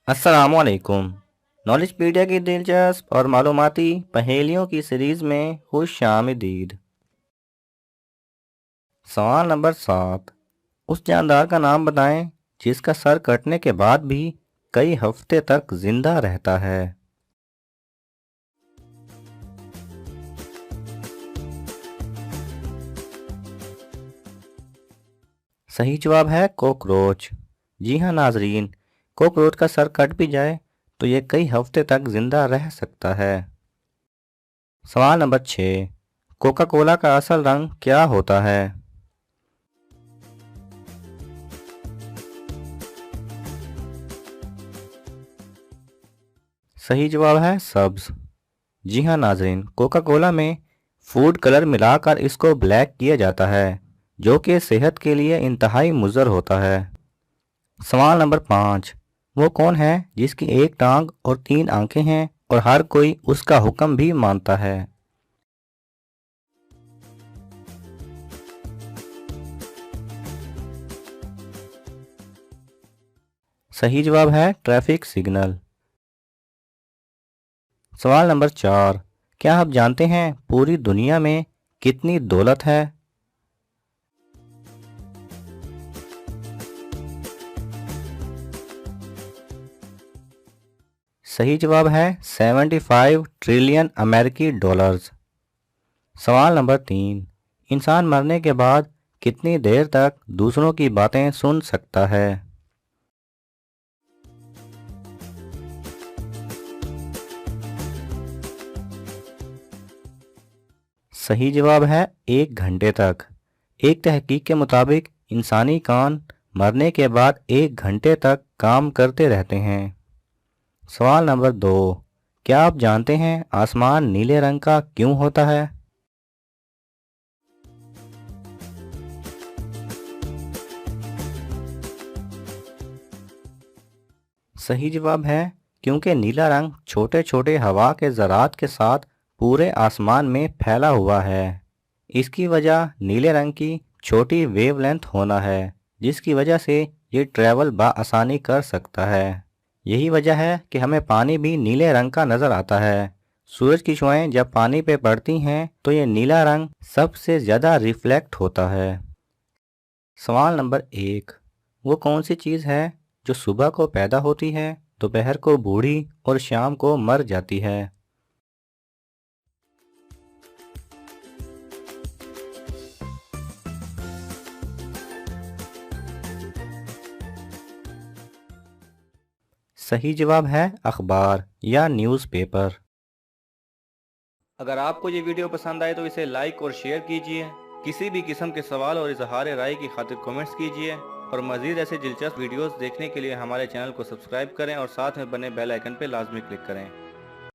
अस्सलामुअलैकुम। नॉलेजपीडिया की दिलचस्प और मालूमाती पहेलियों की सीरीज में खुश आमदीद। सवाल नंबर 7। उस जानदार का नाम बताएं जिसका सर कटने के बाद भी कई हफ्ते तक जिंदा रहता है। सही जवाब है कॉकरोच। जी हाँ नाजरीन, कॉकरोच का सर कट भी जाए तो ये कई हफ्ते तक जिंदा रह सकता है। सवाल नंबर 6। कोका कोला का असल रंग क्या होता है? सही जवाब है सब्ज। जी हाँ नाजरीन, कोका कोला में फूड कलर मिलाकर इसको ब्लैक किया जाता है जो कि सेहत के लिए इंतहाई मुज़र होता है। सवाल नंबर 5। वो कौन है जिसकी एक टांग और 3 आंखें हैं और हर कोई उसका हुक्म भी मानता है? सही जवाब है ट्रैफिक सिग्नल। सवाल नंबर 4। क्या आप जानते हैं पूरी दुनिया में कितनी दौलत है? सही जवाब है 75 ट्रिलियन अमेरिकी डॉलर्स। सवाल नंबर 3। इंसान मरने के बाद कितनी देर तक दूसरों की बातें सुन सकता है? सही जवाब है 1 घंटे तक। एक तहकीक के मुताबिक इंसानी कान मरने के बाद 1 घंटे तक काम करते रहते हैं। सवाल नंबर 2। क्या आप जानते हैं आसमान नीले रंग का क्यों होता है? सही जवाब है क्योंकि नीला रंग छोटे छोटे हवा के ज़रात के साथ पूरे आसमान में फैला हुआ है। इसकी वजह नीले रंग की छोटी वेवलेंथ होना है जिसकी वजह से ये ट्रैवल बआसानी कर सकता है। यही वजह है कि हमें पानी भी नीले रंग का नज़र आता है। सूरज की शुआएं जब पानी पे पड़ती हैं तो ये नीला रंग सबसे ज़्यादा रिफ्लेक्ट होता है। सवाल नंबर 1। वो कौन सी चीज़ है जो सुबह को पैदा होती है, दोपहर को बूढ़ी और शाम को मर जाती है? सही जवाब है अखबार या न्यूज़पेपर। अगर आपको ये वीडियो पसंद आए तो इसे लाइक और शेयर कीजिए। किसी भी किस्म के सवाल और इजहार राय की खातिर कमेंट्स कीजिए और मज़ीद ऐसे दिलचस्प वीडियोस देखने के लिए हमारे चैनल को सब्सक्राइब करें और साथ में बने बेल आइकन पर लाजमी क्लिक करें।